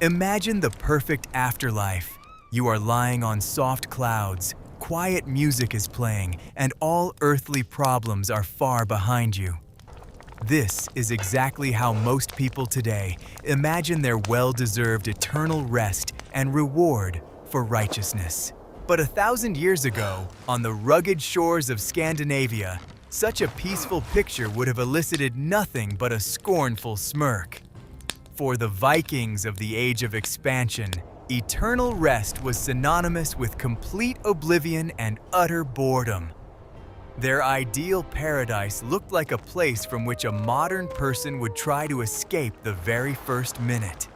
Imagine the perfect afterlife. You are lying on soft clouds, quiet music is playing, and all earthly problems are far behind you. This is exactly how most people today imagine their well-deserved eternal rest and reward for righteousness. But 1,000 years ago, on the rugged shores of Scandinavia, such a peaceful picture would have elicited nothing but a scornful smirk. For the Vikings of the Age of Expansion, eternal rest was synonymous with complete oblivion and utter boredom. Their ideal paradise looked like a place from which a modern person would try to escape the very first minute.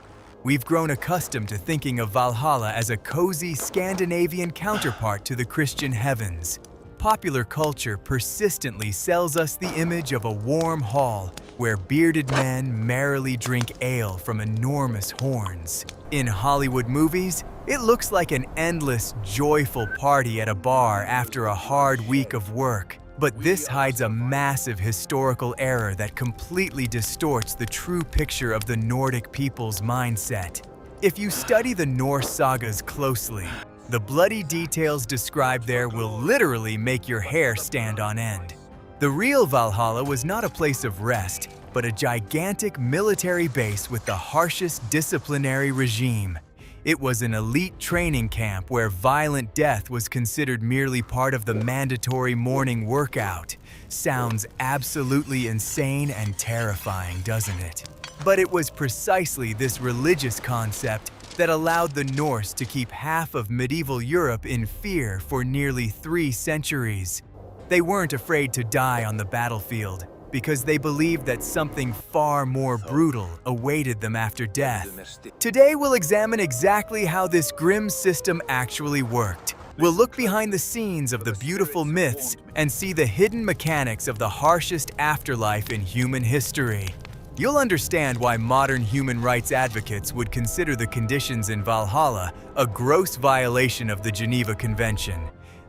We've grown accustomed to thinking of Valhalla as a cozy Scandinavian counterpart to the Christian heavens. Popular culture persistently sells us the image of a warm hall where bearded men merrily drink ale from enormous horns. In Hollywood movies, it looks like an endless, joyful party at a bar after a hard week of work. But this hides a massive historical error that completely distorts the true picture of the Nordic people's mindset. If you study the Norse sagas closely, the bloody details described there will literally make your hair stand on end. The real Valhalla was not a place of rest, but a gigantic military base with the harshest disciplinary regime. It was an elite training camp where violent death was considered merely part of the mandatory morning workout. Sounds absolutely insane and terrifying, doesn't it? But it was precisely this religious concept that allowed the Norse to keep half of medieval Europe in fear for nearly 3 centuries. They weren't afraid to die on the battlefield because they believed that something far more brutal awaited them after death. Today we'll examine exactly how this grim system actually worked. We'll look behind the scenes of the beautiful myths and see the hidden mechanics of the harshest afterlife in human history. You'll understand why modern human rights advocates would consider the conditions in Valhalla a gross violation of the Geneva Convention.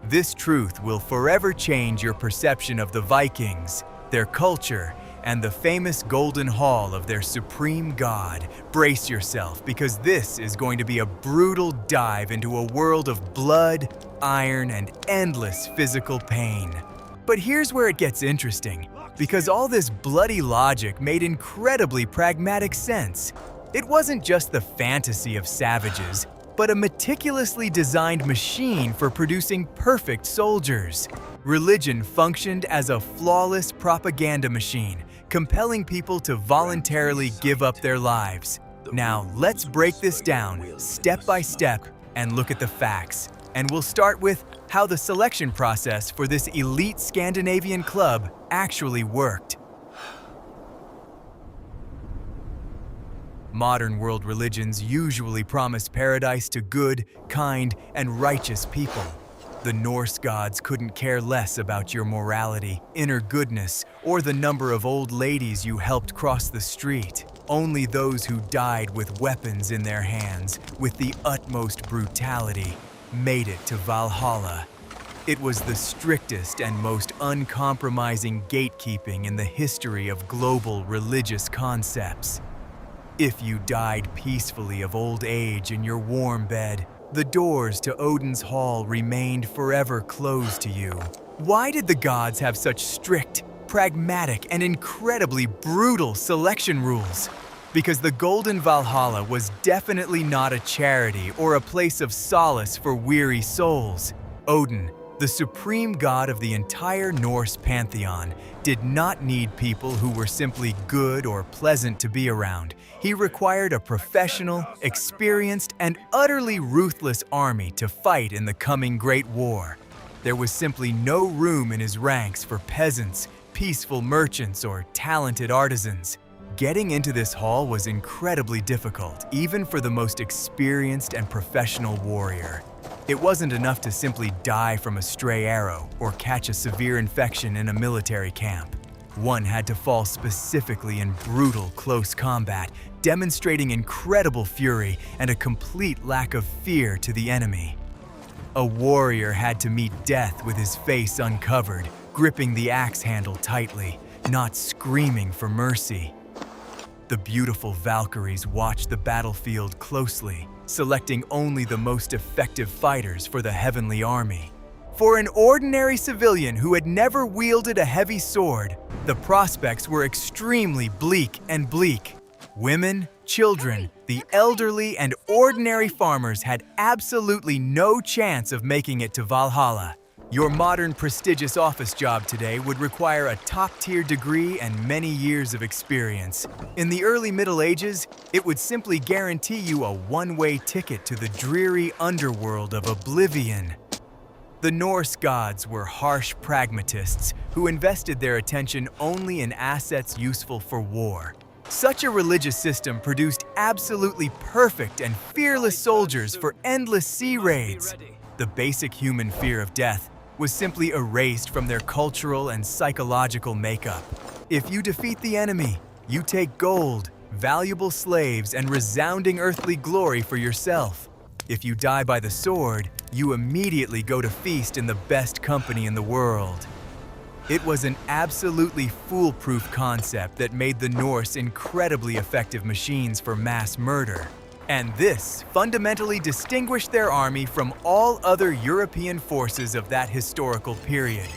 This truth will forever change your perception of the Vikings, their culture, and the famous Golden Hall of their supreme god. Brace yourself, because this is going to be a brutal dive into a world of blood, iron, and endless physical pain. But here's where it gets interesting, because all this bloody logic made incredibly pragmatic sense. It wasn't just the fantasy of savages, but a meticulously designed machine for producing perfect soldiers. Religion functioned as a flawless propaganda machine, compelling people to voluntarily give up their lives. Now, let's break this down step by step and look at the facts. And we'll start with how the selection process for this elite Scandinavian club actually worked. Modern world religions usually promise paradise to good, kind, and righteous people. The Norse gods couldn't care less about your morality, inner goodness, or the number of old ladies you helped cross the street. Only those who died with weapons in their hands, with the utmost brutality, made it to Valhalla. It was the strictest and most uncompromising gatekeeping in the history of global religious concepts. If you died peacefully of old age in your warm bed, the doors to Odin's hall remained forever closed to you. Why did the gods have such strict, pragmatic, and incredibly brutal selection rules? Because the Golden Valhalla was definitely not a charity or a place of solace for weary souls. Odin, the supreme god of the entire Norse pantheon, did not need people who were simply good or pleasant to be around. He required a professional, experienced, and utterly ruthless army to fight in the coming Great War. There was simply no room in his ranks for peasants, peaceful merchants, or talented artisans. Getting into this hall was incredibly difficult, even for the most experienced and professional warrior. It wasn't enough to simply die from a stray arrow or catch a severe infection in a military camp. One had to fall specifically in brutal close combat, demonstrating incredible fury and a complete lack of fear to the enemy. A warrior had to meet death with his face uncovered, gripping the axe handle tightly, not screaming for mercy. The beautiful Valkyries watched the battlefield closely, selecting only the most effective fighters for the heavenly army. For an ordinary civilian who had never wielded a heavy sword, the prospects were extremely bleak. Women, children, the elderly, and ordinary farmers had absolutely no chance of making it to Valhalla. Your modern prestigious office job today would require a top-tier degree and many years of experience. In the early Middle Ages, it would simply guarantee you a one-way ticket to the dreary underworld of oblivion. The Norse gods were harsh pragmatists who invested their attention only in assets useful for war. Such a religious system produced absolutely perfect and fearless soldiers for endless sea raids. The basic human fear of death was simply erased from their cultural and psychological makeup. If you defeat the enemy, you take gold, valuable slaves, and resounding earthly glory for yourself. If you die by the sword, you immediately go to feast in the best company in the world. It was an absolutely foolproof concept that made the Norse incredibly effective machines for mass murder. And this fundamentally distinguished their army from all other European forces of that historical period.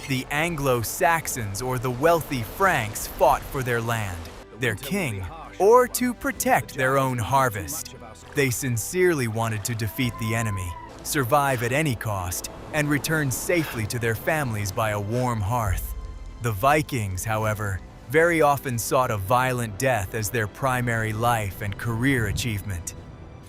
The Anglo-Saxons or the wealthy Franks fought for their land, their king, or to protect their own harvest. They sincerely wanted to defeat the enemy, survive at any cost, and return safely to their families by a warm hearth. The Vikings, however, very often sought a violent death as their primary life and career achievement.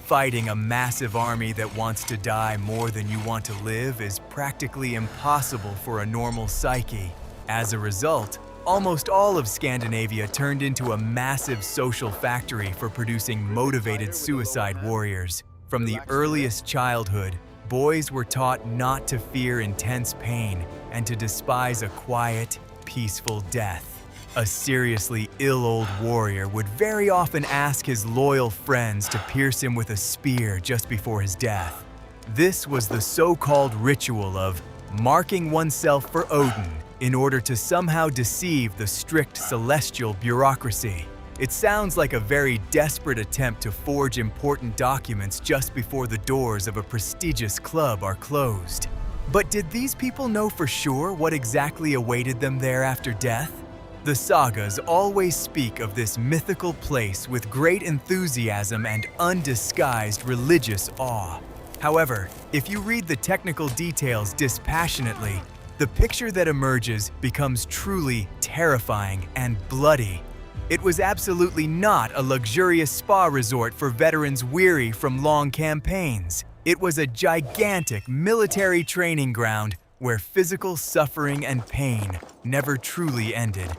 Fighting a massive army that wants to die more than you want to live is practically impossible for a normal psyche. As a result, almost all of Scandinavia turned into a massive social factory for producing motivated suicide warriors. From the earliest childhood, boys were taught not to fear intense pain and to despise a quiet, peaceful death. A seriously ill old warrior would very often ask his loyal friends to pierce him with a spear just before his death. This was the so-called ritual of marking oneself for Odin in order to somehow deceive the strict celestial bureaucracy. It sounds like a very desperate attempt to forge important documents just before the doors of a prestigious club are closed. But did these people know for sure what exactly awaited them there after death? The sagas always speak of this mythical place with great enthusiasm and undisguised religious awe. However, if you read the technical details dispassionately, the picture that emerges becomes truly terrifying and bloody. It was absolutely not a luxurious spa resort for veterans weary from long campaigns. It was a gigantic military training ground where physical suffering and pain never truly ended.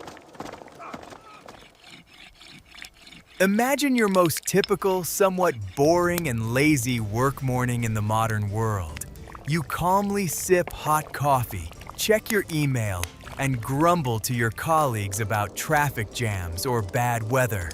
Imagine your most typical, somewhat boring and lazy work morning in the modern world. You calmly sip hot coffee, check your email, and grumble to your colleagues about traffic jams or bad weather.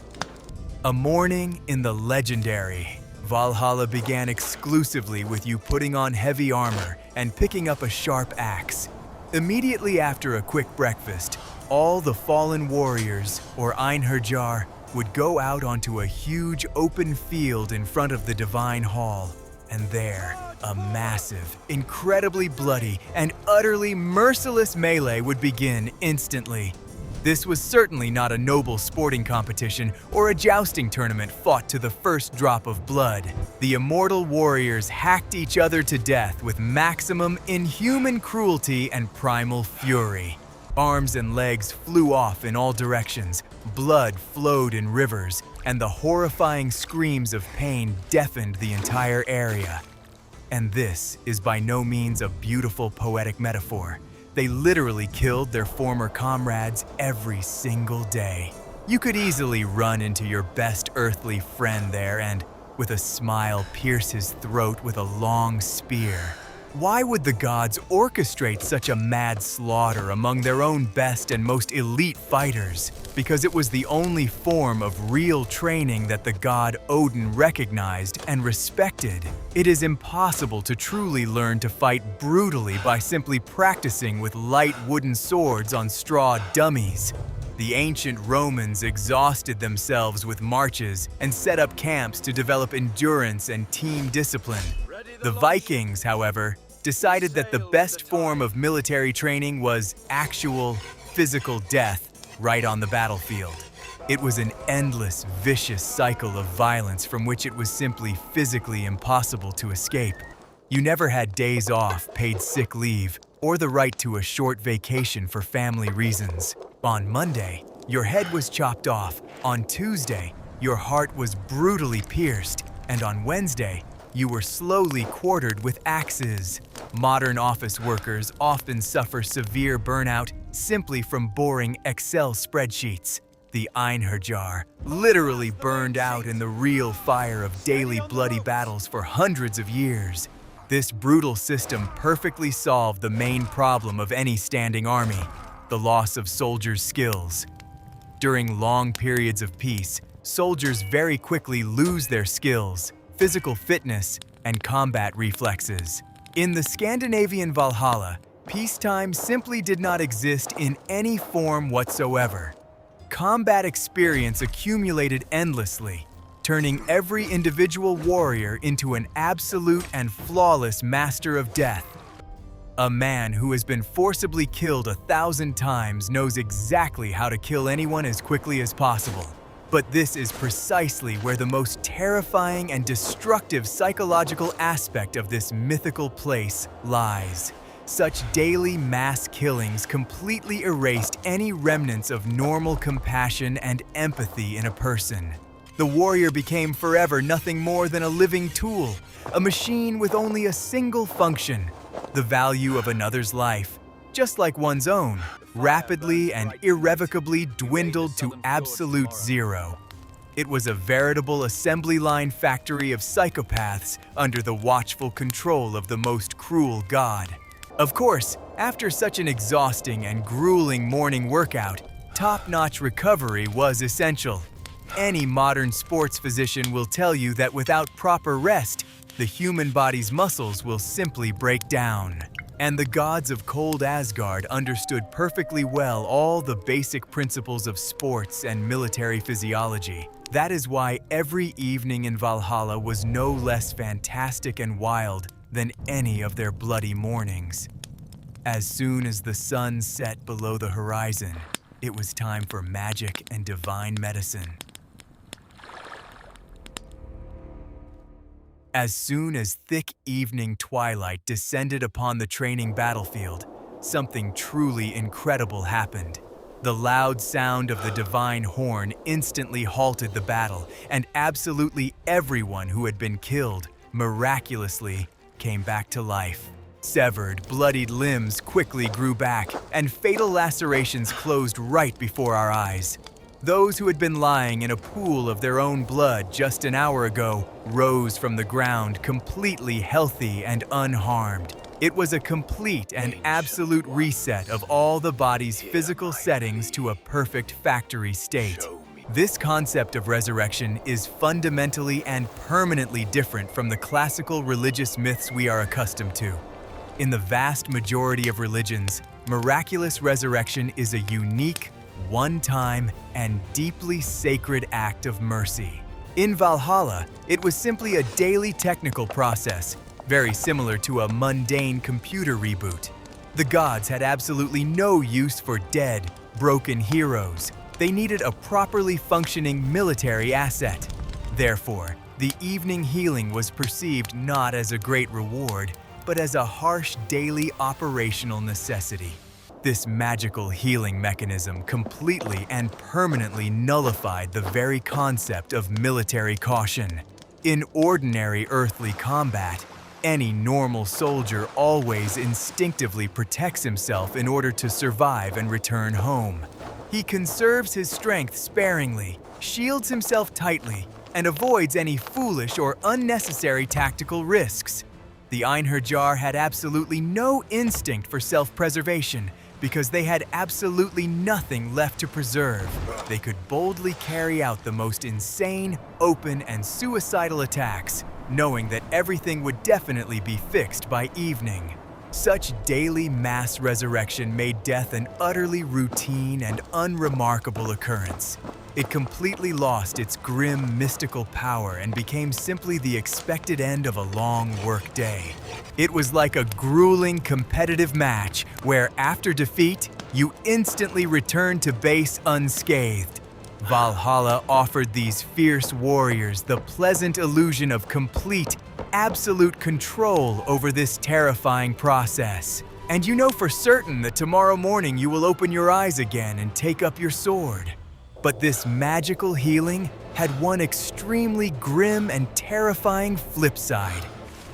A morning in the legendary Valhalla began exclusively with you putting on heavy armor and picking up a sharp axe. Immediately after a quick breakfast, all the fallen warriors, or Einherjar, would go out onto a huge open field in front of the Divine Hall, and there, a massive, incredibly bloody, and utterly merciless melee would begin instantly. This was certainly not a noble sporting competition or a jousting tournament fought to the first drop of blood. The immortal warriors hacked each other to death with maximum inhuman cruelty and primal fury. Arms and legs flew off in all directions, blood flowed in rivers, and the horrifying screams of pain deafened the entire area. And this is by no means a beautiful poetic metaphor. They literally killed their former comrades every single day. You could easily run into your best earthly friend there and, with a smile, pierce his throat with a long spear. Why would the gods orchestrate such a mad slaughter among their own best and most elite fighters? Because it was the only form of real training that the god Odin recognized and respected. It is impossible to truly learn to fight brutally by simply practicing with light wooden swords on straw dummies. The ancient Romans exhausted themselves with marches and set up camps to develop endurance and team discipline. The Vikings, however, decided that the best form of military training was actual physical death right on the battlefield. It was an endless, vicious cycle of violence from which it was simply physically impossible to escape. You never had days off, paid sick leave, or the right to a short vacation for family reasons. On Monday, your head was chopped off. On Tuesday, your heart was brutally pierced. And on Wednesday, you were slowly quartered with axes. Modern office workers often suffer severe burnout simply from boring Excel spreadsheets. The Einherjar literally burned out in the real fire of daily bloody battles for hundreds of years. This brutal system perfectly solved the main problem of any standing army, the loss of soldiers' skills. During long periods of peace, soldiers very quickly lose their skills, physical fitness, and combat reflexes. In the Scandinavian Valhalla, peacetime simply did not exist in any form whatsoever. Combat experience accumulated endlessly, turning every individual warrior into an absolute and flawless master of death. A man who has been forcibly killed 1,000 times knows exactly how to kill anyone as quickly as possible. But this is precisely where the most terrifying and destructive psychological aspect of this mythical place lies. Such daily mass killings completely erased any remnants of normal compassion and empathy in a person. The warrior became forever nothing more than a living tool, a machine with only a single function: the value of another's life, just like one's own, rapidly and irrevocably dwindled to absolute zero. It was a veritable assembly line factory of psychopaths under the watchful control of the most cruel god. Of course, after such an exhausting and grueling morning workout, top-notch recovery was essential. Any modern sports physician will tell you that without proper rest, the human body's muscles will simply break down. And the gods of cold Asgard understood perfectly well all the basic principles of sports and military physiology. That is why every evening in Valhalla was no less fantastic and wild than any of their bloody mornings. As soon as the sun set below the horizon, it was time for magic and divine medicine. As soon as thick evening twilight descended upon the training battlefield, something truly incredible happened. The loud sound of the divine horn instantly halted the battle, and absolutely everyone who had been killed miraculously came back to life. Severed, bloodied limbs quickly grew back, and fatal lacerations closed right before our eyes. Those who had been lying in a pool of their own blood just an hour ago rose from the ground completely healthy and unharmed. It was a complete and absolute reset of all the body's physical settings to a perfect factory state. This concept of resurrection is fundamentally and permanently different from the classical religious myths we are accustomed to. In the vast majority of religions, miraculous resurrection is a unique, one-time, and deeply sacred act of mercy. In Valhalla, it was simply a daily technical process, very similar to a mundane computer reboot. The gods had absolutely no use for dead, broken heroes. They needed a properly functioning military asset. Therefore, the evening healing was perceived not as a great reward, but as a harsh daily operational necessity. This magical healing mechanism completely and permanently nullified the very concept of military caution. In ordinary earthly combat, any normal soldier always instinctively protects himself in order to survive and return home. He conserves his strength sparingly, shields himself tightly, and avoids any foolish or unnecessary tactical risks. The Einherjar had absolutely no instinct for self-preservation, because they had absolutely nothing left to preserve. They could boldly carry out the most insane, open, and suicidal attacks, knowing that everything would definitely be fixed by evening. Such daily mass resurrection made death an utterly routine and unremarkable occurrence. It completely lost its grim, mystical power and became simply the expected end of a long workday. It was like a grueling competitive match where, after defeat, you instantly returned to base unscathed. Valhalla offered these fierce warriors the pleasant illusion of complete, absolute control over this terrifying process. And you know for certain that tomorrow morning you will open your eyes again and take up your sword. But this magical healing had one extremely grim and terrifying flip side.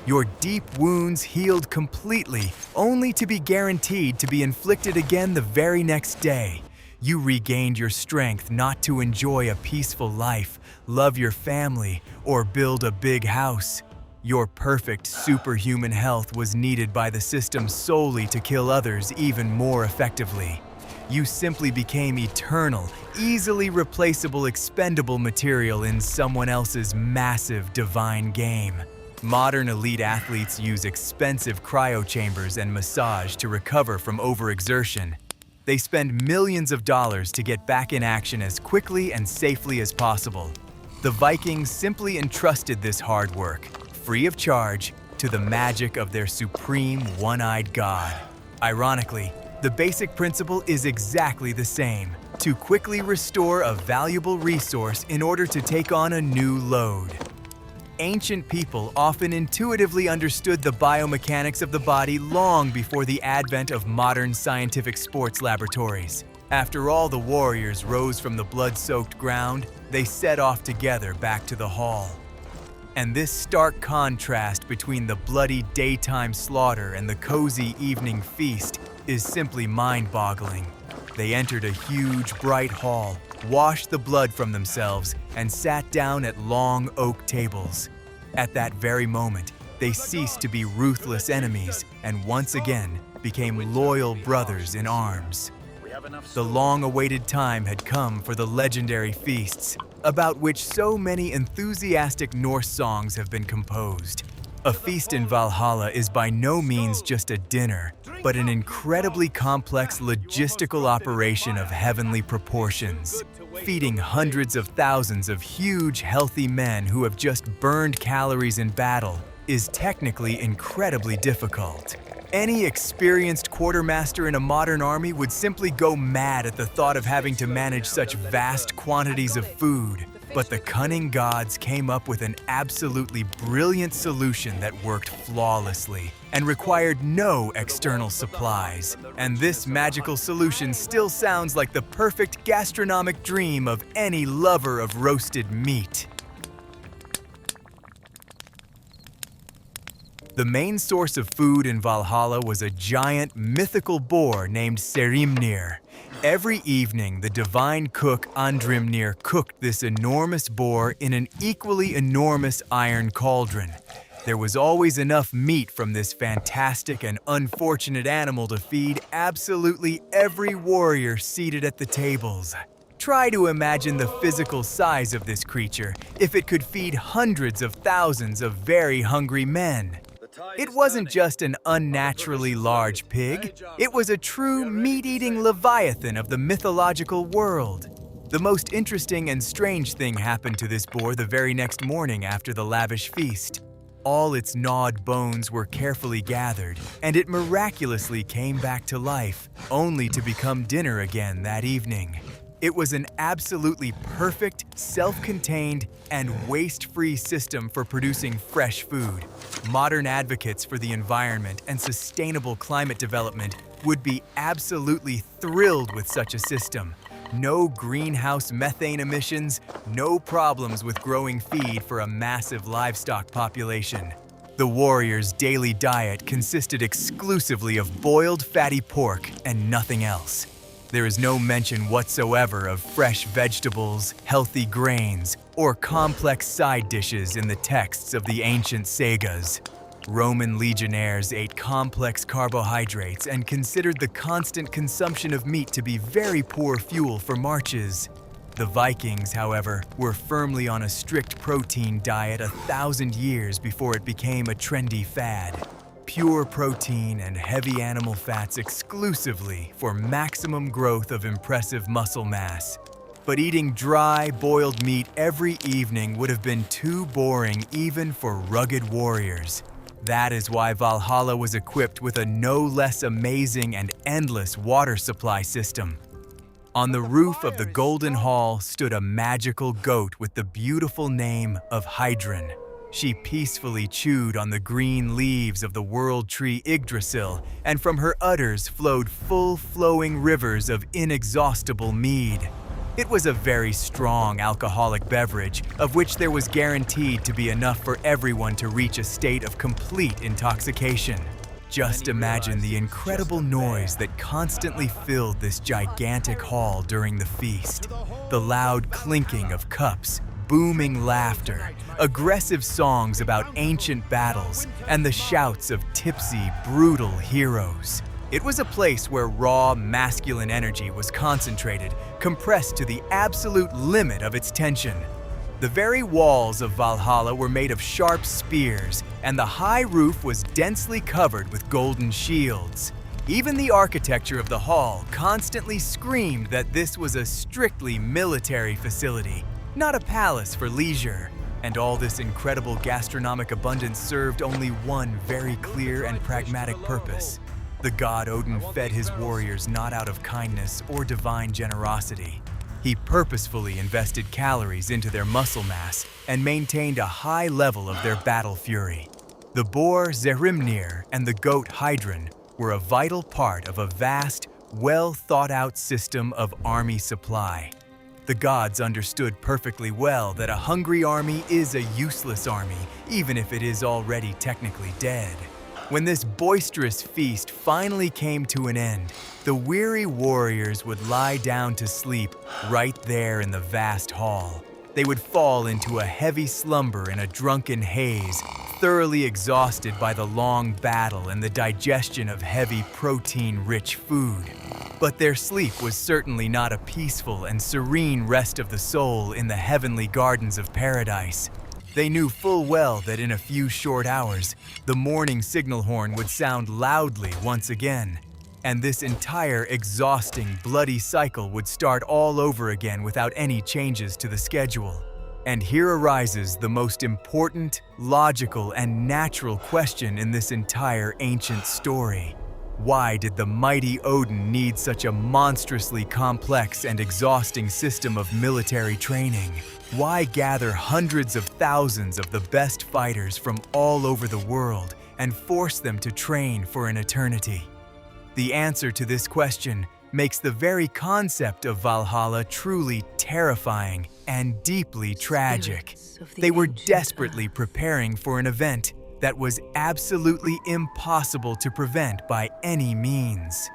Your deep wounds healed completely, only to be guaranteed to be inflicted again the very next day. You regained your strength not to enjoy a peaceful life, love your family, or build a big house. Your perfect superhuman health was needed by the system solely to kill others even more effectively. You simply became eternal, easily replaceable expendable material in someone else's massive divine game. Modern elite athletes use expensive cryo chambers and massage to recover from overexertion. They spend millions of dollars to get back in action as quickly and safely as possible. The Vikings simply entrusted this hard work, free of charge, to the magic of their supreme one-eyed god. Ironically, the basic principle is exactly the same: to quickly restore a valuable resource in order to take on a new load. Ancient people often intuitively understood the biomechanics of the body long before the advent of modern scientific sports laboratories. After all the warriors rose from the blood-soaked ground, they set off together back to the hall. And this stark contrast between the bloody daytime slaughter and the cozy evening feast is simply mind-boggling. They entered a huge, bright hall, washed the blood from themselves, and sat down at long oak tables. At that very moment, they ceased to be ruthless enemies and once again became loyal brothers in arms. The long-awaited time had come for the legendary feasts, about which so many enthusiastic Norse songs have been composed. A feast in Valhalla is by no means just a dinner, but an incredibly complex logistical operation of heavenly proportions. Feeding hundreds of thousands of huge, healthy men who have just burned calories in battle is technically incredibly difficult. Any experienced quartermaster in a modern army would simply go mad at the thought of having to manage such vast quantities of food. But the cunning gods came up with an absolutely brilliant solution that worked flawlessly and required no external supplies. And this magical solution still sounds like the perfect gastronomic dream of any lover of roasted meat. The main source of food in Valhalla was a giant mythical boar named Serimnir. Every evening, the divine cook Andrimnir cooked this enormous boar in an equally enormous iron cauldron. There was always enough meat from this fantastic and unfortunate animal to feed absolutely every warrior seated at the tables. Try to imagine the physical size of this creature if it could feed hundreds of thousands of very hungry men. It wasn't just an unnaturally large pig, it was a true meat-eating leviathan of the mythological world. The most interesting and strange thing happened to this boar the very next morning after the lavish feast. All its gnawed bones were carefully gathered, and it miraculously came back to life, only to become dinner again that evening. It was an absolutely perfect, self-contained, and waste-free system for producing fresh food. Modern advocates for the environment and sustainable climate development would be absolutely thrilled with such a system. No greenhouse methane emissions, no problems with growing feed for a massive livestock population. The warriors' daily diet consisted exclusively of boiled fatty pork and nothing else. There is no mention whatsoever of fresh vegetables, healthy grains, or complex side dishes in the texts of the ancient sagas. Roman legionnaires ate complex carbohydrates and considered the constant consumption of meat to be very poor fuel for marches. The Vikings, however, were firmly on a strict protein diet 1,000 years before it became a trendy fad. pure protein and heavy animal fats exclusively for maximum growth of impressive muscle mass. But eating dry, boiled meat every evening would have been too boring even for rugged warriors. That is why Valhalla was equipped with a no less amazing and endless water supply system. On the roof of the Golden Hall stood a magical goat with the beautiful name of Hydrun. She peacefully chewed on the green leaves of the world tree Yggdrasil, and from her udders flowed full-flowing rivers of inexhaustible mead. It was a very strong alcoholic beverage, of which there was guaranteed to be enough for everyone to reach a state of complete intoxication. Just imagine the incredible noise that constantly filled this gigantic hall during the feast. The loud clinking of cups, booming laughter, aggressive songs about ancient battles, and the shouts of tipsy, brutal heroes. It was a place where raw, masculine energy was concentrated, compressed to the absolute limit of its tension. The very walls of Valhalla were made of sharp spears, and the high roof was densely covered with golden shields. Even the architecture of the hall constantly screamed that this was a strictly military facility, not a palace for leisure. And all this incredible gastronomic abundance served only one very clear and pragmatic purpose. The god Odin fed his warriors not out of kindness or divine generosity. He purposefully invested calories into their muscle mass and maintained a high level of their battle fury. The boar Zehrimnir and the goat Hydrun were a vital part of a vast, well-thought-out system of army supply. The gods understood perfectly well that a hungry army is a useless army, even if it is already technically dead. When this boisterous feast finally came to an end, the weary warriors would lie down to sleep right there in the vast hall. They would fall into a heavy slumber in a drunken haze, thoroughly exhausted by the long battle and the digestion of heavy protein-rich food. But their sleep was certainly not a peaceful and serene rest of the soul in the heavenly gardens of paradise. They knew full well that in a few short hours, the morning signal horn would sound loudly once again, and this entire exhausting, bloody cycle would start all over again without any changes to the schedule. And here arises the most important, logical, and natural question in this entire ancient story. Why did the mighty Odin need such a monstrously complex and exhausting system of military training? Why gather hundreds of thousands of the best fighters from all over the world and force them to train for an eternity? The answer to this question makes the very concept of Valhalla truly terrifying and deeply tragic. They were desperately preparing for an event that was absolutely impossible to prevent by any means.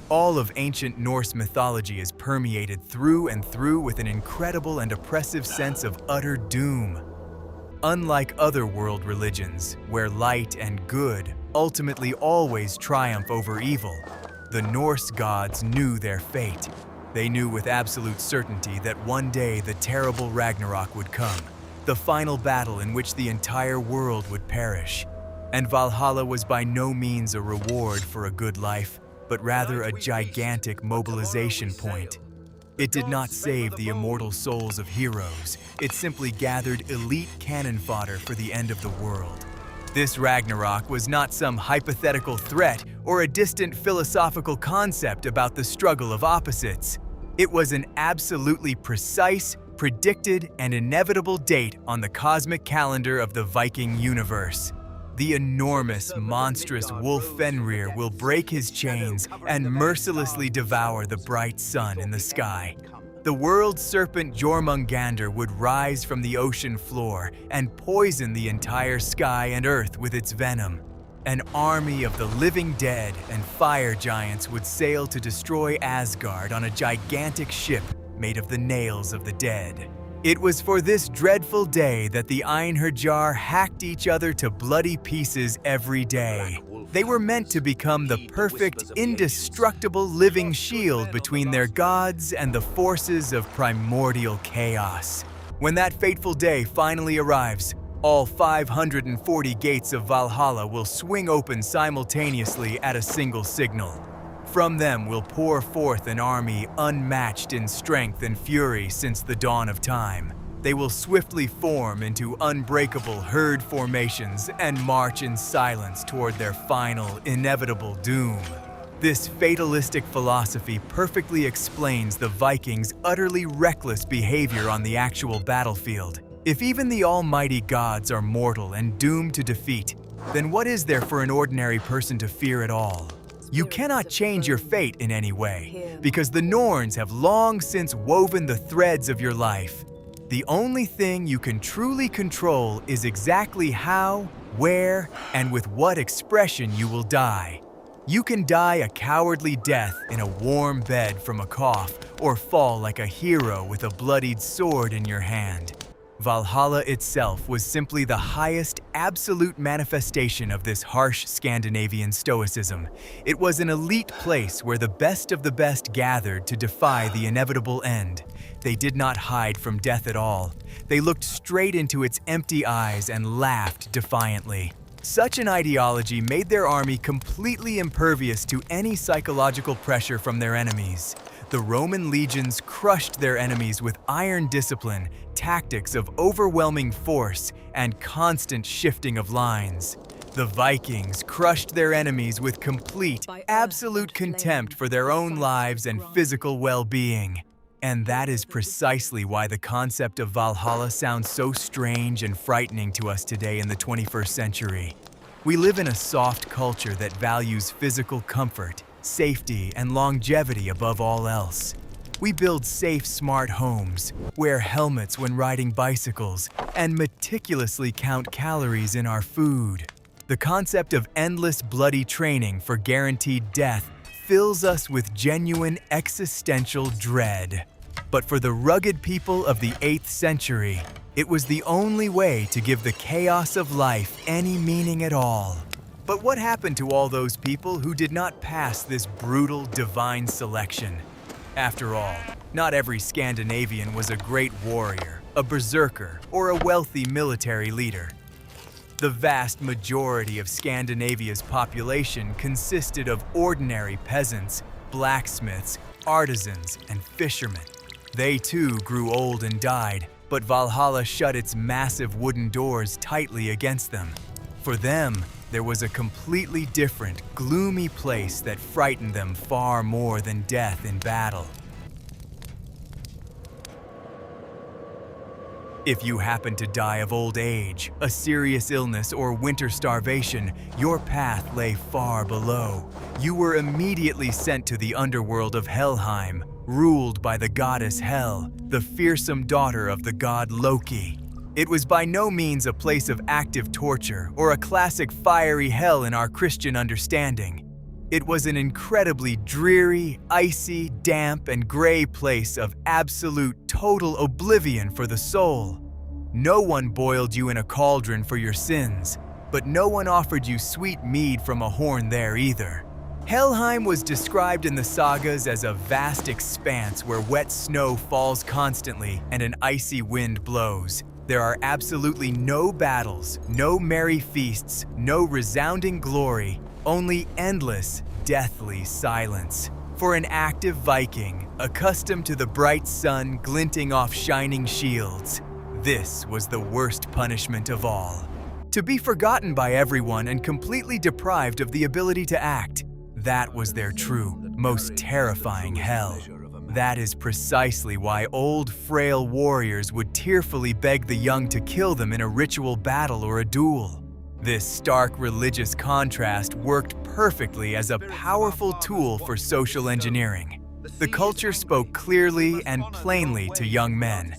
All of ancient Norse mythology is permeated through and through with an incredible and oppressive sense of utter doom. Unlike other world religions, where light and good ultimately always triumph over evil, the Norse gods knew their fate. They knew with absolute certainty that one day the terrible Ragnarök would come, the final battle in which the entire world would perish. And Valhalla was by no means a reward for a good life, but rather a gigantic mobilization point. It did not save the immortal souls of heroes, it simply gathered elite cannon fodder for the end of the world. This Ragnarök was not some hypothetical threat or a distant philosophical concept about the struggle of opposites. It was an absolutely precise, predicted, and inevitable date on the cosmic calendar of the Viking universe. The enormous, monstrous wolf Fenrir will break his chains and mercilessly devour the bright sun in the sky. The world serpent Jormungandr would rise from the ocean floor and poison the entire sky and earth with its venom. An army of the living dead and fire giants would sail to destroy Asgard on a gigantic ship made of the nails of the dead. It was for this dreadful day that the Einherjar hacked each other to bloody pieces every day. They were meant to become the perfect, indestructible living shield between their gods and the forces of primordial chaos. When that fateful day finally arrives, All 540 gates of Valhalla will swing open simultaneously at a single signal. From them will pour forth an army unmatched in strength and fury since the dawn of time. They will swiftly form into unbreakable herd formations and march in silence toward their final, inevitable doom. This fatalistic philosophy perfectly explains the Vikings' utterly reckless behavior on the actual battlefield. If even the almighty gods are mortal and doomed to defeat, then what is there for an ordinary person to fear at all? You cannot change your fate in any way, because the Norns have long since woven the threads of your life. The only thing you can truly control is exactly how, where, and with what expression you will die. You can die a cowardly death in a warm bed from a cough, or fall like a hero with a bloodied sword in your hand. Valhalla itself was simply the highest absolute manifestation of this harsh Scandinavian stoicism. It was an elite place where the best of the best gathered to defy the inevitable end. They did not hide from death at all. They looked straight into its empty eyes and laughed defiantly. Such an ideology made their army completely impervious to any psychological pressure from their enemies. The Roman legions crushed their enemies with iron discipline, tactics of overwhelming force, and constant shifting of lines. The Vikings crushed their enemies with complete, absolute contempt for their own lives and physical well-being. And that is precisely why the concept of Valhalla sounds so strange and frightening to us today in the 21st century. We live in a soft culture that values physical comfort, safety, and longevity above all else. We build safe, smart homes, wear helmets when riding bicycles, and meticulously count calories in our food. The concept of endless bloody training for guaranteed death fills us with genuine existential dread. But for the rugged people of the 8th century, it was the only way to give the chaos of life any meaning at all. But what happened to all those people who did not pass this brutal divine selection? After all, not every Scandinavian was a great warrior, a berserker, or a wealthy military leader. The vast majority of Scandinavia's population consisted of ordinary peasants, blacksmiths, artisans, and fishermen. They too grew old and died, but Valhalla shut its massive wooden doors tightly against them. For them, there was a completely different, gloomy place that frightened them far more than death in battle. If you happened to die of old age, a serious illness, or winter starvation, your path lay far below. You were immediately sent to the underworld of Helheim, ruled by the goddess Hel, the fearsome daughter of the god Loki. It was by no means a place of active torture or a classic fiery hell in our Christian understanding. It was an incredibly dreary, icy, damp, and gray place of absolute, total oblivion for the soul. No one boiled you in a cauldron for your sins, but no one offered you sweet mead from a horn there either. Helheim was described in the sagas as a vast expanse where wet snow falls constantly and an icy wind blows. There are absolutely no battles, no merry feasts, no resounding glory, only endless, deathly silence. For an active Viking, accustomed to the bright sun glinting off shining shields, this was the worst punishment of all. To be forgotten by everyone and completely deprived of the ability to act, that was their true, most terrifying hell. That is precisely why old, frail warriors would tearfully beg the young to kill them in a ritual battle or a duel. This stark religious contrast worked perfectly as a powerful tool for social engineering. The culture spoke clearly and plainly to young men.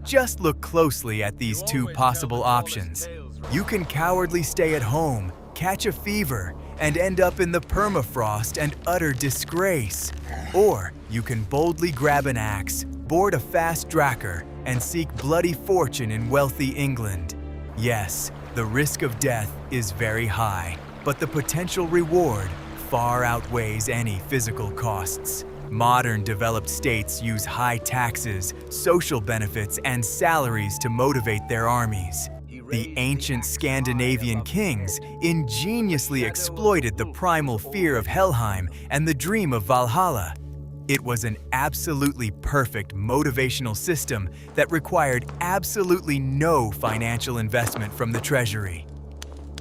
Just look closely at these two possible options. You can cowardly stay at home, catch a fever, and end up in the permafrost and utter disgrace. Or you can boldly grab an axe, board a fast drakkar, and seek bloody fortune in wealthy England. Yes, the risk of death is very high, but the potential reward far outweighs any physical costs. Modern developed states use high taxes, social benefits, and salaries to motivate their armies. The ancient Scandinavian kings ingeniously exploited the primal fear of Helheim and the dream of Valhalla. It was an absolutely perfect motivational system that required absolutely no financial investment from the treasury.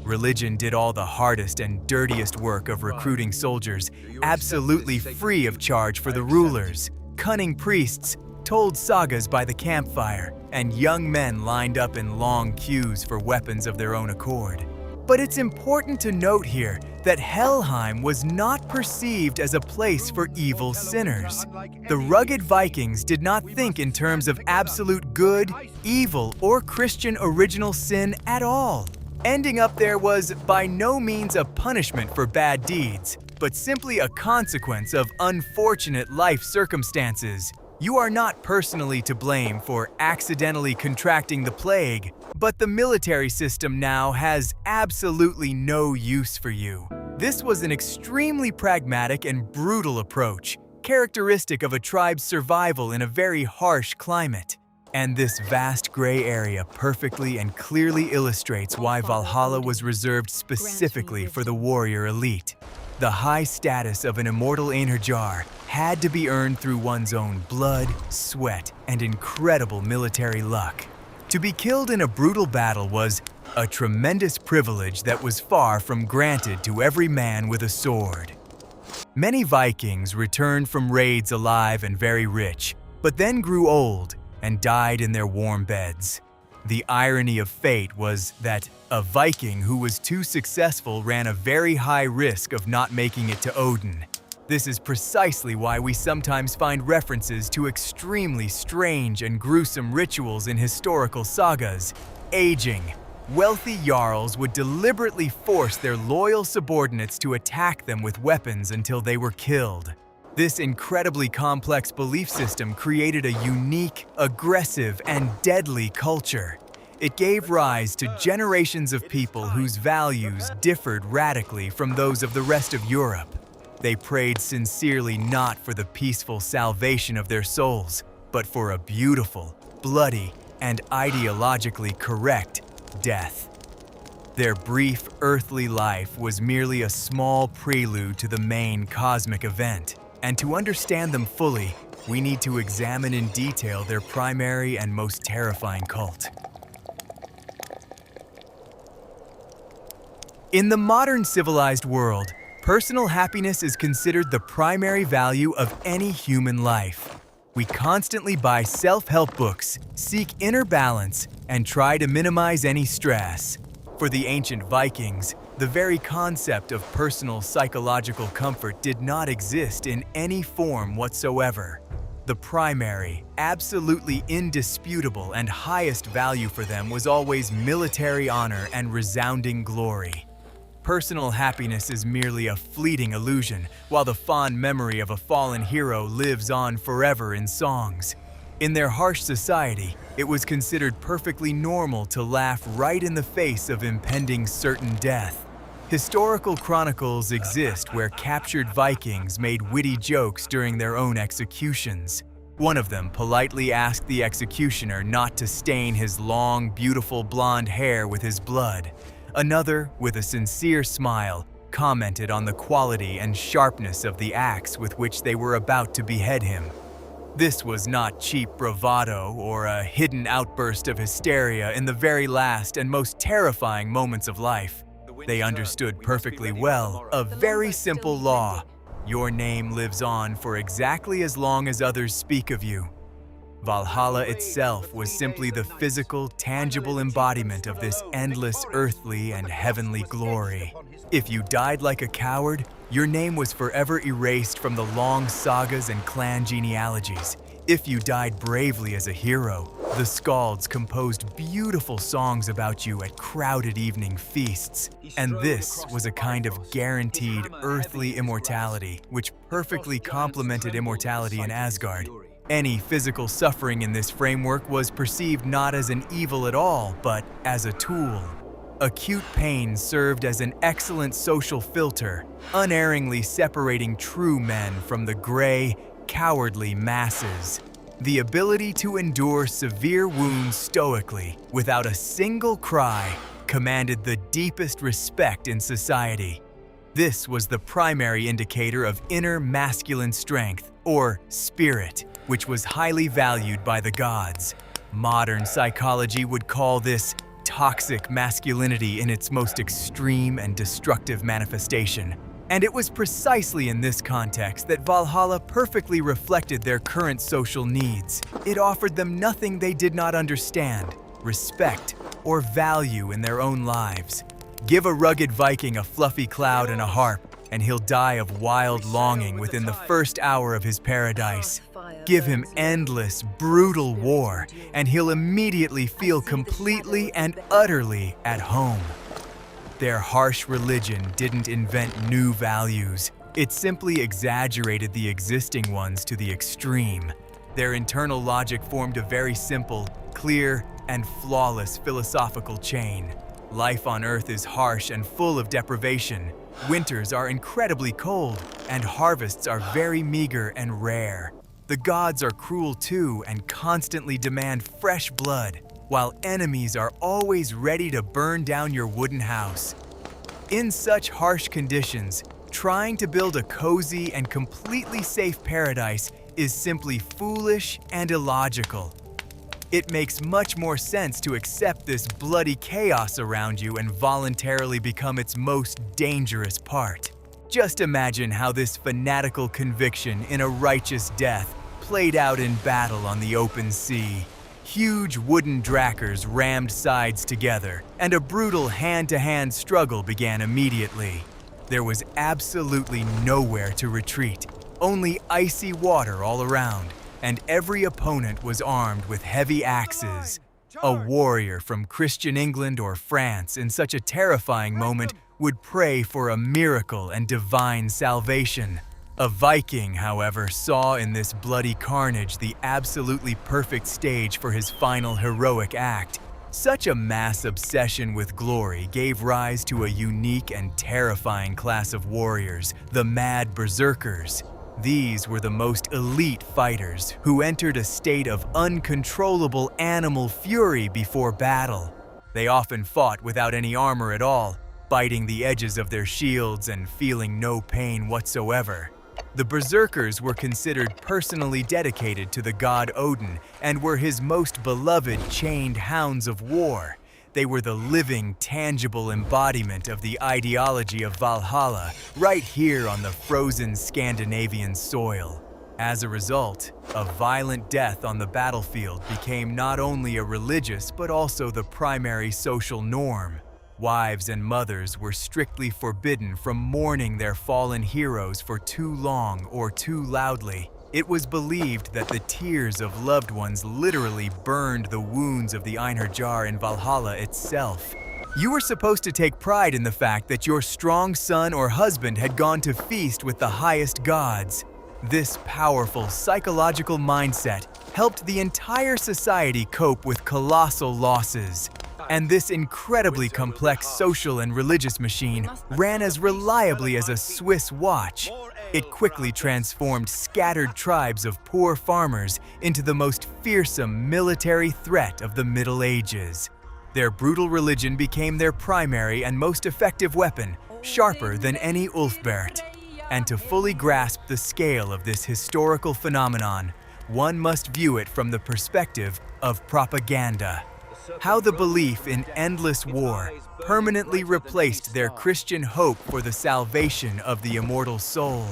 Religion did all the hardest and dirtiest work of recruiting soldiers, absolutely free of charge for the rulers. Cunning priests told sagas by the campfire, and young men lined up in long queues for weapons of their own accord. But it's important to note here that Helheim was not perceived as a place for evil sinners. The rugged Vikings did not think in terms of absolute good, evil, or Christian original sin at all. Ending up there was by no means a punishment for bad deeds, but simply a consequence of unfortunate life circumstances. You are not personally to blame for accidentally contracting the plague, but the military system now has absolutely no use for you. This was an extremely pragmatic and brutal approach, characteristic of a tribe's survival in a very harsh climate. And this vast gray area perfectly and clearly illustrates why Valhalla was reserved specifically for the warrior elite. The high status of an immortal Einherjar had to be earned through one's own blood, sweat, and incredible military luck. To be killed in a brutal battle was a tremendous privilege that was far from granted to every man with a sword. Many Vikings returned from raids alive and very rich, but then grew old and died in their warm beds. The irony of fate was that a Viking who was too successful ran a very high risk of not making it to Odin. This is precisely why we sometimes find references to extremely strange and gruesome rituals in historical sagas. Aging. Wealthy jarls would deliberately force their loyal subordinates to attack them with weapons until they were killed. This incredibly complex belief system created a unique, aggressive, and deadly culture. It gave rise to generations of people whose values differed radically from those of the rest of Europe. They prayed sincerely not for the peaceful salvation of their souls, but for a beautiful, bloody, and ideologically correct death. Their brief earthly life was merely a small prelude to the main cosmic event. And to understand them fully, we need to examine in detail their primary and most terrifying cult. In the modern civilized world, personal happiness is considered the primary value of any human life. We constantly buy self-help books, seek inner balance, and try to minimize any stress. For the ancient Vikings, the very concept of personal psychological comfort did not exist in any form whatsoever. The primary, absolutely indisputable, and highest value for them was always military honor and resounding glory. Personal happiness is merely a fleeting illusion, while the fond memory of a fallen hero lives on forever in songs. In their harsh society, it was considered perfectly normal to laugh right in the face of impending certain death. Historical chronicles exist where captured Vikings made witty jokes during their own executions. One of them politely asked the executioner not to stain his long, beautiful blonde hair with his blood. Another, with a sincere smile, commented on the quality and sharpness of the axe with which they were about to behead him. This was not cheap bravado or a hidden outburst of hysteria in the very last and most terrifying moments of life. They understood perfectly well a very simple law: your name lives on for exactly as long as others speak of you. Valhalla itself was simply the physical, tangible embodiment of this endless earthly and heavenly glory. If you died like a coward, your name was forever erased from the long sagas and clan genealogies. If you died bravely as a hero, the skalds composed beautiful songs about you at crowded evening feasts. And this was a kind of guaranteed earthly immortality, which perfectly complemented immortality in Asgard. Any physical suffering in this framework was perceived not as an evil at all, but as a tool. Acute pain served as an excellent social filter, unerringly separating true men from the gray, cowardly masses. The ability to endure severe wounds stoically, without a single cry, commanded the deepest respect in society. This was the primary indicator of inner masculine strength, or spirit, which was highly valued by the gods. Modern psychology would call this toxic masculinity in its most extreme and destructive manifestation. And it was precisely in this context that Valhalla perfectly reflected their current social needs. It offered them nothing they did not understand, respect, or value in their own lives. Give a rugged Viking a fluffy cloud and a harp, and he'll die of wild longing within the first hour of his paradise. Give him endless, brutal war, and he'll immediately feel completely and utterly at home. Their harsh religion didn't invent new values. It simply exaggerated the existing ones to the extreme. Their internal logic formed a very simple, clear, and flawless philosophical chain. Life on Earth is harsh and full of deprivation. Winters are incredibly cold, and harvests are very meager and rare. The gods are cruel too and constantly demand fresh blood, while enemies are always ready to burn down your wooden house. In such harsh conditions, trying to build a cozy and completely safe paradise is simply foolish and illogical. It makes much more sense to accept this bloody chaos around you and voluntarily become its most dangerous part. Just imagine how this fanatical conviction in a righteous death played out in battle on the open sea. Huge wooden drakkars rammed sides together, and a brutal hand-to-hand struggle began immediately. There was absolutely nowhere to retreat, only icy water all around, and every opponent was armed with heavy axes. A warrior from Christian England or France in such a terrifying moment would pray for a miracle and divine salvation. A Viking, however, saw in this bloody carnage the absolutely perfect stage for his final heroic act. Such a mass obsession with glory gave rise to a unique and terrifying class of warriors, the Mad Berserkers. These were the most elite fighters who entered a state of uncontrollable animal fury before battle. They often fought without any armor at all, biting the edges of their shields and feeling no pain whatsoever. The Berserkers were considered personally dedicated to the god Odin and were his most beloved chained hounds of war. They were the living, tangible embodiment of the ideology of Valhalla, right here on the frozen Scandinavian soil. As a result, a violent death on the battlefield became not only a religious but also the primary social norm. Wives and mothers were strictly forbidden from mourning their fallen heroes for too long or too loudly. It was believed that the tears of loved ones literally burned the wounds of the Einherjar in Valhalla itself. You were supposed to take pride in the fact that your strong son or husband had gone to feast with the highest gods. This powerful psychological mindset helped the entire society cope with colossal losses. And this incredibly complex social and religious machine ran as reliably as a Swiss watch. It quickly transformed scattered tribes of poor farmers into the most fearsome military threat of the Middle Ages. Their brutal religion became their primary and most effective weapon, sharper than any Ulfbert. And to fully grasp the scale of this historical phenomenon, one must view it from the perspective of propaganda. How the belief in endless war permanently replaced their Christian hope for the salvation of the immortal soul.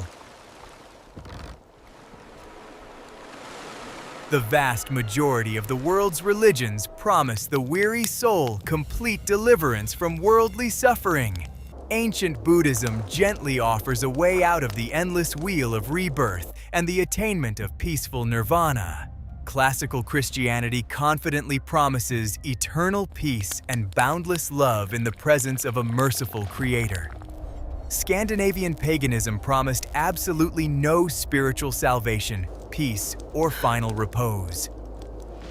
The vast majority of the world's religions promise the weary soul complete deliverance from worldly suffering. Ancient Buddhism gently offers a way out of the endless wheel of rebirth and the attainment of peaceful nirvana. Classical Christianity confidently promises eternal peace and boundless love in the presence of a merciful creator. Scandinavian paganism promised absolutely no spiritual salvation, peace, or final repose.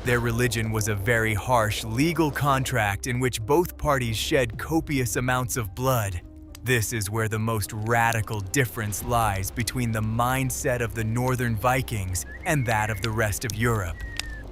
Their religion was a very harsh legal contract in which both parties shed copious amounts of blood. This is where the most radical difference lies between the mindset of the northern Vikings and that of the rest of Europe.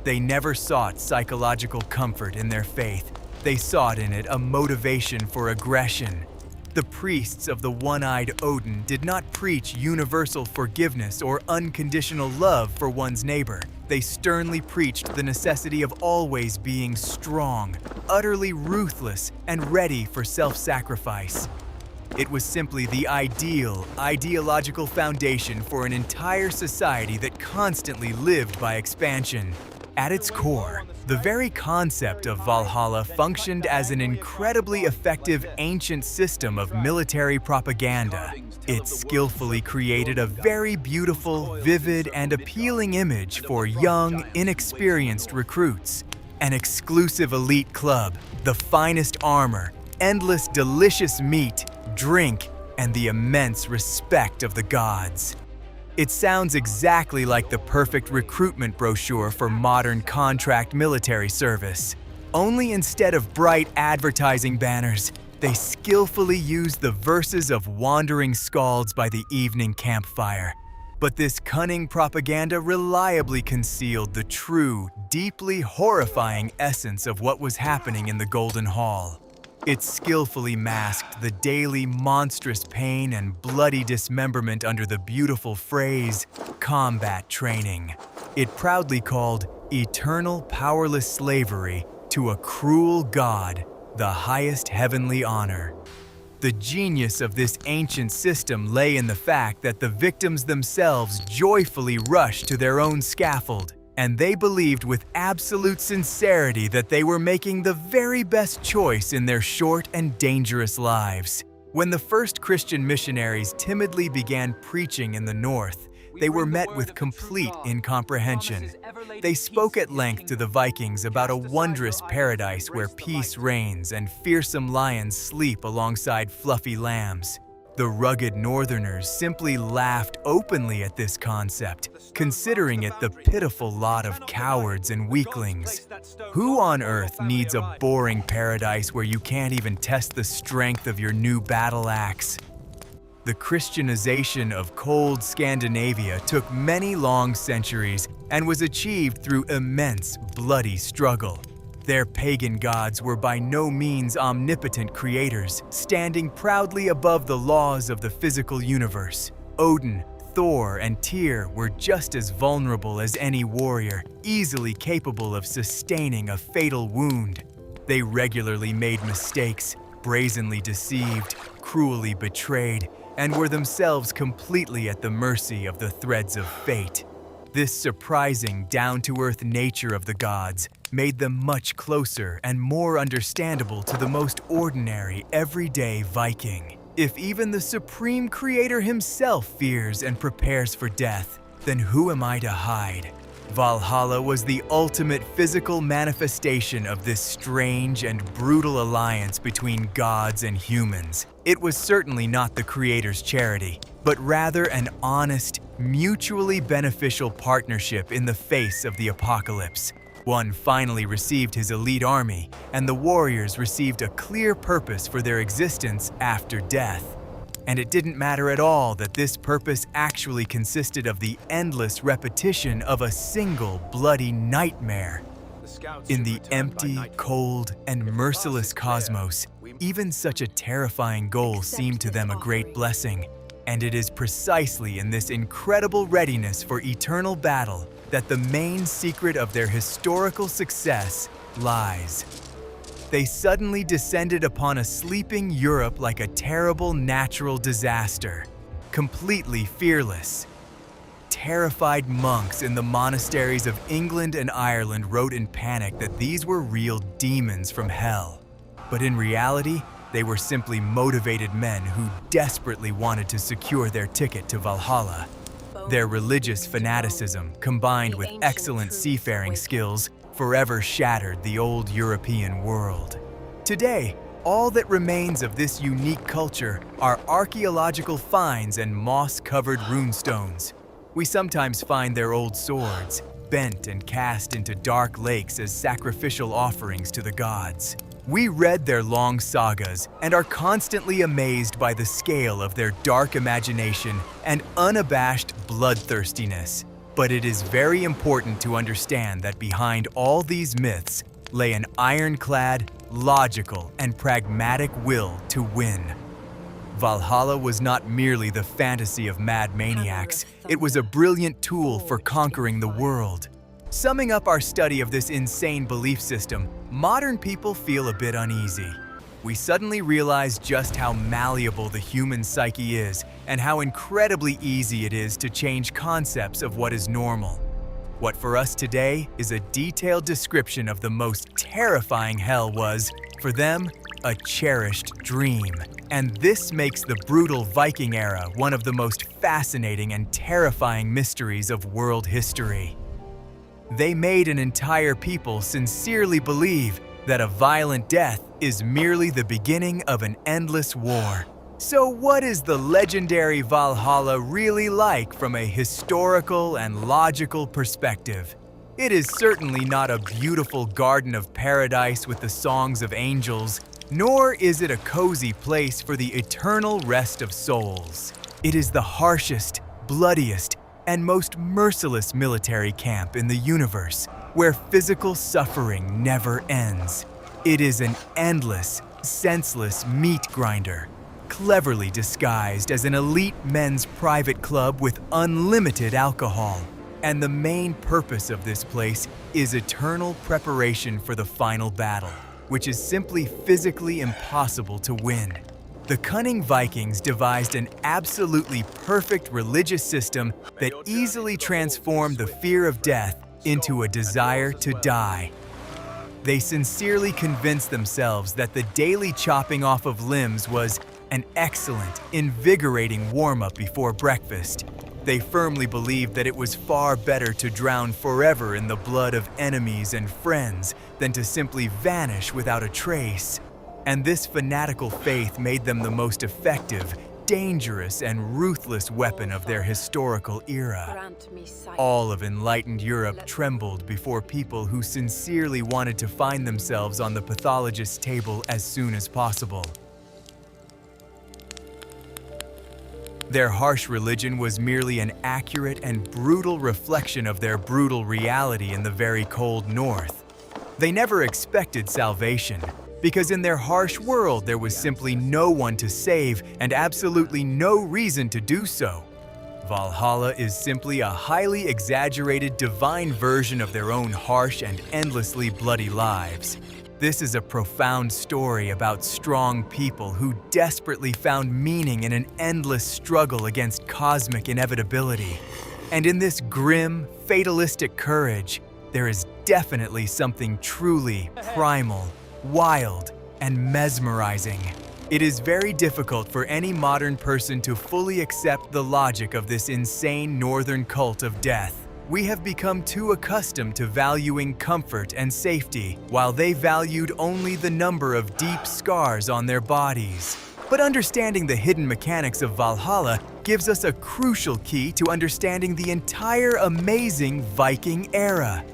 They never sought psychological comfort in their faith. They sought in it a motivation for aggression. The priests of the one-eyed Odin did not preach universal forgiveness or unconditional love for one's neighbor. They sternly preached the necessity of always being strong, utterly ruthless, and ready for self-sacrifice. It was simply the ideal, ideological foundation for an entire society that constantly lived by expansion. At its core, the very concept of Valhalla functioned as an incredibly effective ancient system of military propaganda. It skillfully created a very beautiful, vivid, and appealing image for young, inexperienced recruits. An exclusive elite club, the finest armor, endless delicious meat, drink, and the immense respect of the gods. It sounds exactly like the perfect recruitment brochure for modern contract military service. Only instead of bright advertising banners, they skillfully use the verses of wandering skalds by the evening campfire. But this cunning propaganda reliably concealed the true, deeply horrifying essence of what was happening in the Golden Hall. It skillfully masked the daily monstrous pain and bloody dismemberment under the beautiful phrase, combat training. It proudly called eternal powerless slavery to a cruel god the highest heavenly honor. The genius of this ancient system lay in the fact that the victims themselves joyfully rushed to their own scaffold, and they believed with absolute sincerity that they were making the very best choice in their short and dangerous lives. When the first Christian missionaries timidly began preaching in the north, they were met with complete incomprehension. They spoke at length to the Vikings about a wondrous paradise where peace reigns and fearsome lions sleep alongside fluffy lambs. The rugged northerners simply laughed openly at this concept, considering it the pitiful lot of cowards and weaklings. Who on earth needs a boring paradise where you can't even test the strength of your new battle axe? The Christianization of cold Scandinavia took many long centuries and was achieved through immense, bloody struggle. Their pagan gods were by no means omnipotent creators, standing proudly above the laws of the physical universe. Odin, Thor, and Tyr were just as vulnerable as any warrior, easily capable of sustaining a fatal wound. They regularly made mistakes, brazenly deceived, cruelly betrayed, and were themselves completely at the mercy of the threads of fate. This surprising, down-to-earth nature of the gods made them much closer and more understandable to the most ordinary, everyday Viking. If even the supreme creator himself fears and prepares for death, then who am I to hide? Valhalla was the ultimate physical manifestation of this strange and brutal alliance between gods and humans. It was certainly not the creator's charity, but rather an honest, mutually beneficial partnership in the face of the apocalypse. One finally received his elite army, and the warriors received a clear purpose for their existence after death. And it didn't matter at all that this purpose actually consisted of the endless repetition of a single bloody nightmare. In the empty, cold, and merciless cosmos, even such a terrifying goal seemed to them a great blessing. And it is precisely in this incredible readiness for eternal battle that the main secret of their historical success lies. They suddenly descended upon a sleeping Europe like a terrible natural disaster, completely fearless. Terrified monks in the monasteries of England and Ireland wrote in panic that these were real demons from hell. But in reality, they were simply motivated men who desperately wanted to secure their ticket to Valhalla. Their religious fanaticism, combined with excellent seafaring skills, forever shattered the old European world. Today, all that remains of this unique culture are archaeological finds and moss-covered runestones. We sometimes find their old swords, bent and cast into dark lakes as sacrificial offerings to the gods. We read their long sagas and are constantly amazed by the scale of their dark imagination and unabashed bloodthirstiness. But it is very important to understand that behind all these myths lay an ironclad, logical, and pragmatic will to win. Valhalla was not merely the fantasy of mad maniacs, it was a brilliant tool for conquering the world. Summing up our study of this insane belief system, modern people feel a bit uneasy. We suddenly realize just how malleable the human psyche is and how incredibly easy it is to change concepts of what is normal. What for us today is a detailed description of the most terrifying hell was, for them, a cherished dream. And this makes the brutal Viking era one of the most fascinating and terrifying mysteries of world history. They made an entire people sincerely believe that a violent death is merely the beginning of an endless war. So what is the legendary Valhalla really like from a historical and logical perspective? It is certainly not a beautiful garden of paradise with the songs of angels, nor is it a cozy place for the eternal rest of souls. It is the harshest, bloodiest, and most merciless military camp in the universe, where physical suffering never ends. It is an endless, senseless meat grinder, cleverly disguised as an elite men's private club with unlimited alcohol. And the main purpose of this place is eternal preparation for the final battle, which is simply physically impossible to win. The cunning Vikings devised an absolutely perfect religious system that easily transformed the fear of death into a desire to die. They sincerely convinced themselves that the daily chopping off of limbs was an excellent, invigorating warm-up before breakfast. They firmly believed that it was far better to drown forever in the blood of enemies and friends than to simply vanish without a trace. And this fanatical faith made them the most effective, dangerous, and ruthless weapon of their historical era. All of enlightened Europe trembled before people who sincerely wanted to find themselves on the pathologist's table as soon as possible. Their harsh religion was merely an accurate and brutal reflection of their brutal reality in the very cold north. They never expected salvation, because in their harsh world there was simply no one to save and absolutely no reason to do so. Valhalla is simply a highly exaggerated divine version of their own harsh and endlessly bloody lives. This is a profound story about strong people who desperately found meaning in an endless struggle against cosmic inevitability. And in this grim, fatalistic courage, there is definitely something truly primal, wild, and mesmerizing. It is very difficult for any modern person to fully accept the logic of this insane northern cult of death. We have become too accustomed to valuing comfort and safety, while they valued only the number of deep scars on their bodies. But understanding the hidden mechanics of Valhalla gives us a crucial key to understanding the entire amazing Viking era.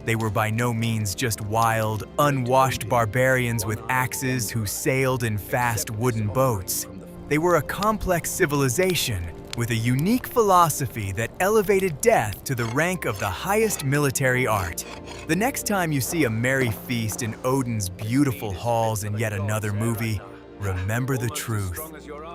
They were by no means just wild, unwashed barbarians with axes who sailed in fast wooden boats. They were a complex civilization with a unique philosophy that elevated death to the rank of the highest military art. The next time you see a merry feast in Odin's beautiful halls in yet another movie, remember the truth.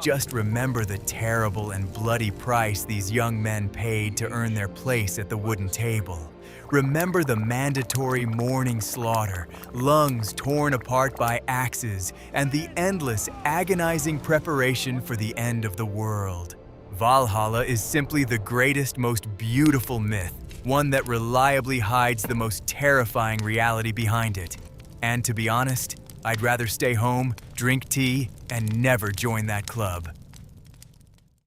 Just remember the terrible and bloody price these young men paid to earn their place at the wooden table. Remember the mandatory morning slaughter, lungs torn apart by axes, and the endless, agonizing preparation for the end of the world. Valhalla is simply the greatest, most beautiful myth, one that reliably hides the most terrifying reality behind it. And to be honest, I'd rather stay home, drink tea, and never join that club.